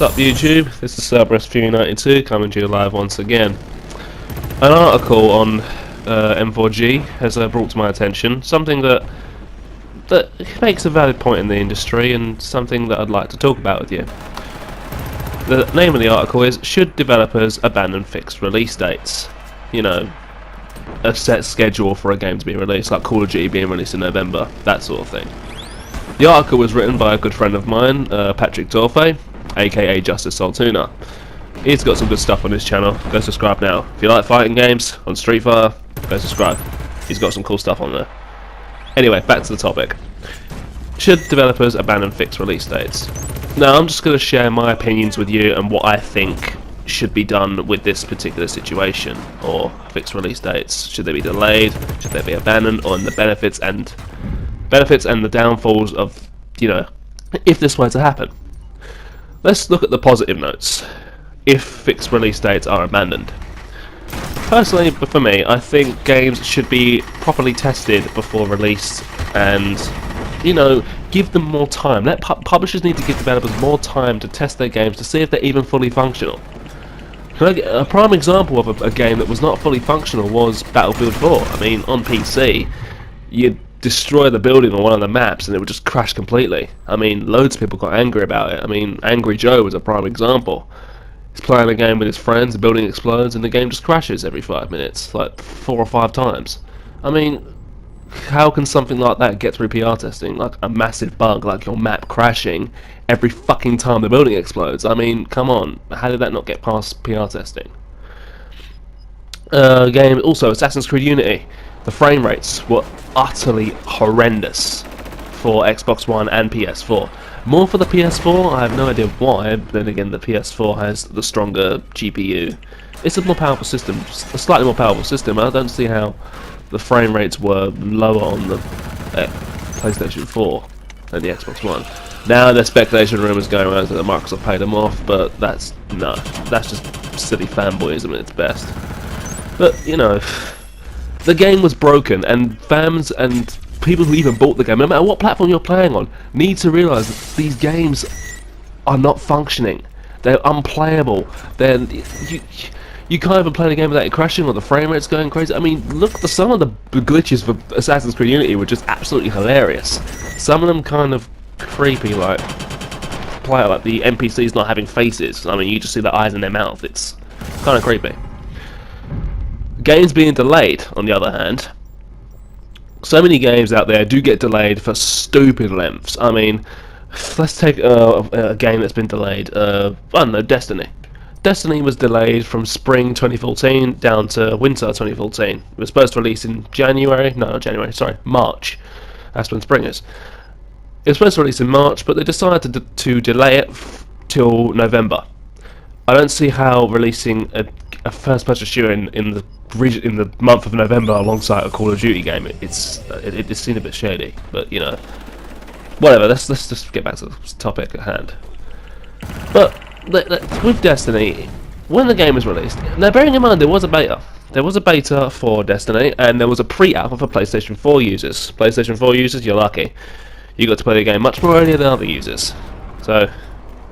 up YouTube? This is JusticeSoulTuna coming to you live once again. An article on M4G has brought to my attention something that makes a valid point in the industry and something that I'd like to talk about with you. The name of the article is "Should Developers Abandon Fixed Release Dates?" You know, a set schedule for a game to be released, like Call of Duty being released in November, that sort of thing. The article was written by a good friend of mine, Patrick Toworfe, aka JusticeSoulTuna. He's got some good stuff on his channel. Go subscribe now. If you like fighting games on Street Fighter, go subscribe. He's got some cool stuff on there. Anyway, back to the topic. Should developers abandon fixed release dates? Now, I'm just going to share my opinions with you and what I think should be done with this particular situation, or fixed release dates. Should they be delayed? Should they be abandoned? Or the benefits and the downfalls of, you know, if this were to happen. Let's look at the positive notes. If fixed release dates are abandoned. Personally, for me, I think games should be properly tested before release, and, you know, give them more time. Publishers need to give developers more time to test their games to see if they're even fully functional. A prime example of a game that was not fully functional was Battlefield 4. I mean, on PC, you'd destroy the building on one of the maps and it would just crash completely. I mean, loads of people got angry about it. I mean, Angry Joe was a prime example. He's playing a game with his friends, the building explodes and the game just crashes every 5 minutes, like 4 or 5 times. I mean, how can something like that get through PR testing? Like a massive bug, like your map crashing every fucking time the building explodes. I mean, come on, how did that not get past PR testing? Game, also Assassin's Creed Unity. The frame rates were utterly horrendous for Xbox One and PS4. More for the PS4, I have no idea why. Then again, the PS4 has the stronger GPU. It's a more powerful system, a slightly more powerful system. I don't see how the frame rates were lower on the PlayStation 4 than the Xbox One. Now there's speculation rumours going around that Microsoft paid them off, but that's just silly fanboyism at its best. But, you know, the game was broken, and fans and people who even bought the game, no matter what platform you're playing on, need to realise that these games are not functioning. They're unplayable. You can't even play the game without it crashing or the frame rate's going crazy. I mean, look, some of the glitches for Assassin's Creed Unity were just absolutely hilarious. Some of them kind of creepy, like the NPCs not having faces. I mean, you just see the eyes in their mouth. It's kind of creepy. Games being delayed, on the other hand, so many games out there do get delayed for stupid lengths. I mean, let's take a game that's been delayed. I don't know, Destiny. Destiny was delayed from spring 2014 down to winter 2014. It was supposed to release in January. No, not January. Sorry, March. That's when spring is. It was supposed to release in March, but they decided to delay it till November. I don't see how releasing a first-person shooter in the month of November alongside a Call of Duty game, it seemed a bit shady. But, you know, whatever. Let's just get back to the topic at hand. But with Destiny, when the game was released, now bearing in mind there was a beta. There was a beta for Destiny, and there was a pre-alpha for PlayStation 4 users. PlayStation 4 users, you're lucky. You got to play the game much more earlier than other users. So,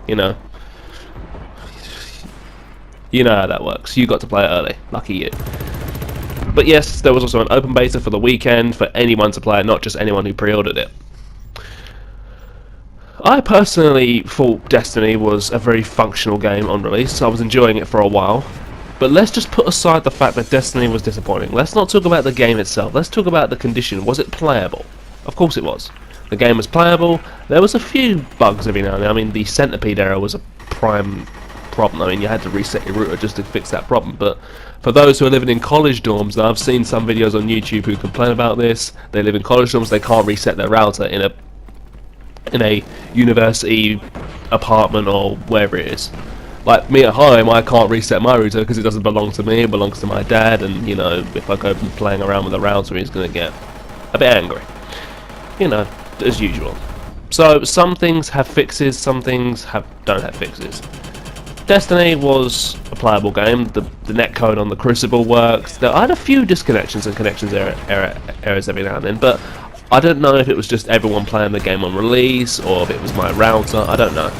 you know how that works. You got to play it early. Lucky you. But yes, there was also an open beta for the weekend for anyone to play it, not just anyone who pre-ordered it. I personally thought Destiny was a very functional game on release. I was enjoying it for a while. But let's just put aside the fact that Destiny was disappointing. Let's not talk about the game itself. Let's talk about the condition. Was it playable? Of course it was. The game was playable. There was a few bugs every now and then. I mean, the centipede error was a prime problem. I mean, you had to reset your router just to fix that problem. But for those who are living in college dorms, now I've seen some videos on YouTube who complain about this. They live in college dorms, they can't reset their router in a university apartment or wherever it is. Like me at home, I can't reset my router because it doesn't belong to me, it belongs to my dad, and, you know, if I go playing around with the router, he's going to get a bit angry. You know, as usual. So some things have fixes, some things don't have fixes. Destiny was a playable game. The netcode on the Crucible worked. I had a few disconnections and connections errors every now and then, but I don't know if it was just everyone playing the game on release or if it was my router. I don't know.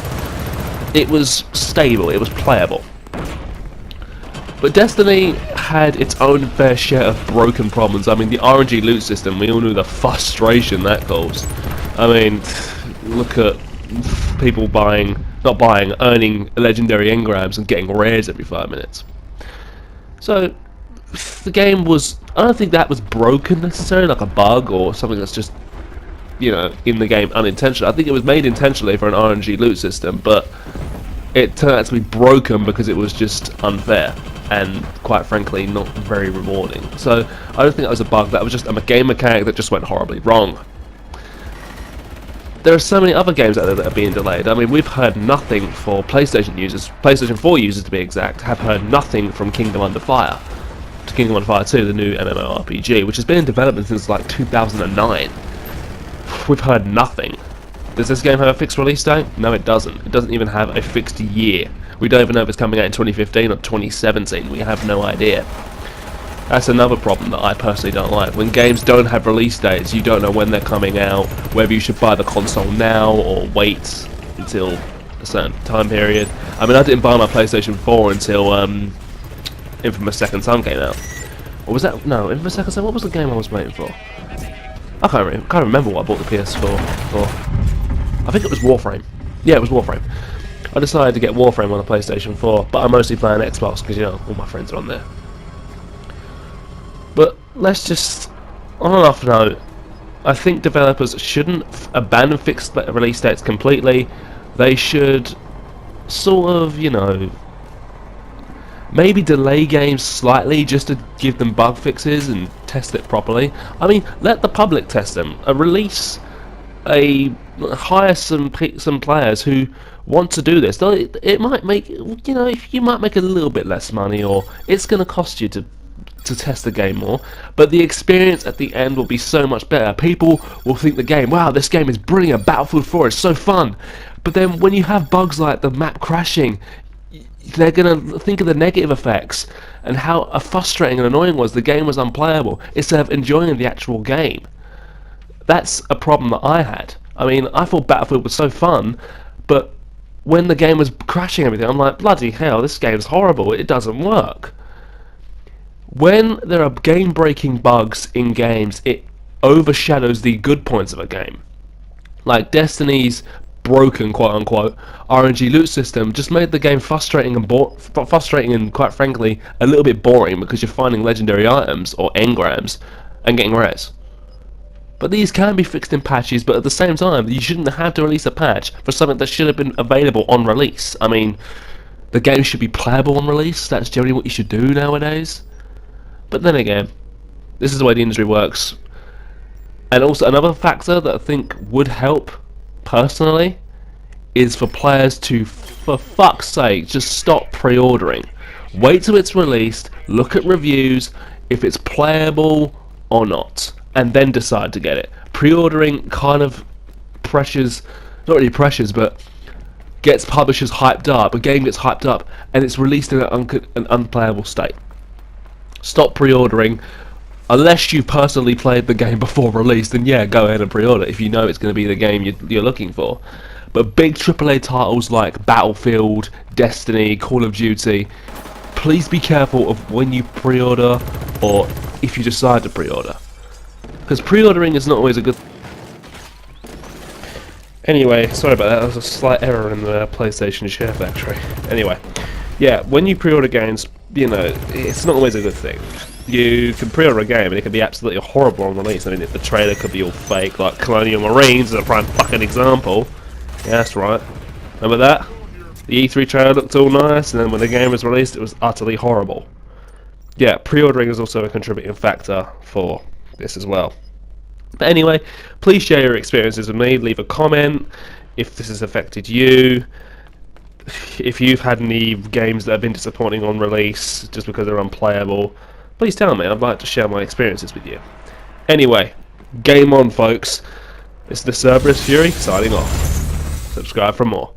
it was stable, it was playable. But Destiny had its own fair share of broken problems. I mean, the RNG loot system, we all knew the frustration that caused. I mean, look at people earning legendary engrams and getting rares every 5 minutes. So, the game was, I don't think that was broken necessarily, like a bug or something that's just, you know, in the game unintentional. I think it was made intentionally for an RNG loot system, but it turned out to be broken because it was just unfair and, quite frankly, not very rewarding. So I don't think that was a bug, that was just a game mechanic that just went horribly wrong. There are so many other games out there that are being delayed. I mean, we've heard nothing for PlayStation users, PlayStation 4 users to be exact, have heard nothing from Kingdom Under Fire. To Kingdom Under Fire 2, the new MMORPG, which has been in development since like 2009. We've heard nothing. Does this game have a fixed release date? No, it doesn't. It doesn't even have a fixed year. We don't even know if it's coming out in 2015 or 2017. We have no idea. That's another problem that I personally don't like. When games don't have release dates, you don't know when they're coming out, whether you should buy the console now or wait until a certain time period. I mean, I didn't buy my PlayStation 4 until Infamous Second Son came out. Or was that? No, Infamous Second Son? What was the game I was waiting for? I can't remember what I bought the PS4 for. I think it was Warframe. Yeah, it was Warframe. I decided to get Warframe on the PlayStation 4, but I mostly play on Xbox because, you know, all my friends are on there. But let's just, on an off note, I think developers shouldn't abandon fixed release dates completely. They should sort of, you know, maybe delay games slightly just to give them bug fixes and test it properly. I mean, let the public test them. Hire some players who want to do this. It might make, you know, you might make a little bit less money, or it's going to cost you to test the game more, but the experience at the end will be so much better. People will think the game, wow, this game is brilliant, Battlefield 4 is so fun. But then when you have bugs like the map crashing, they're going to think of the negative effects and how frustrating and annoying was the game was unplayable instead of enjoying the actual game. That's a problem that I had. I mean, I thought Battlefield was so fun, but when the game was crashing everything, I'm like, bloody hell, this game's horrible, it doesn't work. When there are game-breaking bugs in games, it overshadows the good points of a game. Like Destiny's broken, quote-unquote, RNG loot system just made the game frustrating and quite frankly, a little bit boring because you're finding legendary items or engrams and getting rares. But these can be fixed in patches, but at the same time, you shouldn't have to release a patch for something that should have been available on release. I mean, the game should be playable on release, that's generally what you should do nowadays. But then again, this is the way the industry works. And also another factor that I think would help, personally, is for players to, for fuck's sake, just stop pre-ordering. Wait till it's released, look at reviews, if it's playable or not, and then decide to get it. Pre-ordering kind of pressures, not really pressures, but gets publishers hyped up. A game gets hyped up and it's released in an unplayable state. Stop pre-ordering. Unless you've personally played the game before release, then yeah, go ahead and pre-order if you know it's going to be the game you're looking for. But big AAA titles like Battlefield, Destiny, Call of Duty, please be careful of when you pre-order or if you decide to pre-order. Because pre-ordering is not always a good... Anyway, sorry about that, there was a slight error in the PlayStation share factory. Anyway, yeah, when you pre-order games, you know, it's not always a good thing. You can pre-order a game and it can be absolutely horrible on release. I mean, the trailer could be all fake, like Colonial Marines is a prime fucking example. Yeah, that's right. Remember that? The E3 trailer looked all nice, and then when the game was released, it was utterly horrible. Yeah, pre-ordering is also a contributing factor for this as well. But anyway, please share your experiences with me. Leave a comment if this has affected you. If you've had any games that have been disappointing on release just because they're unplayable, please tell me. I'd like to share my experiences with you. Anyway, game on, folks. This is the Cerberus Fury signing off. Subscribe for more.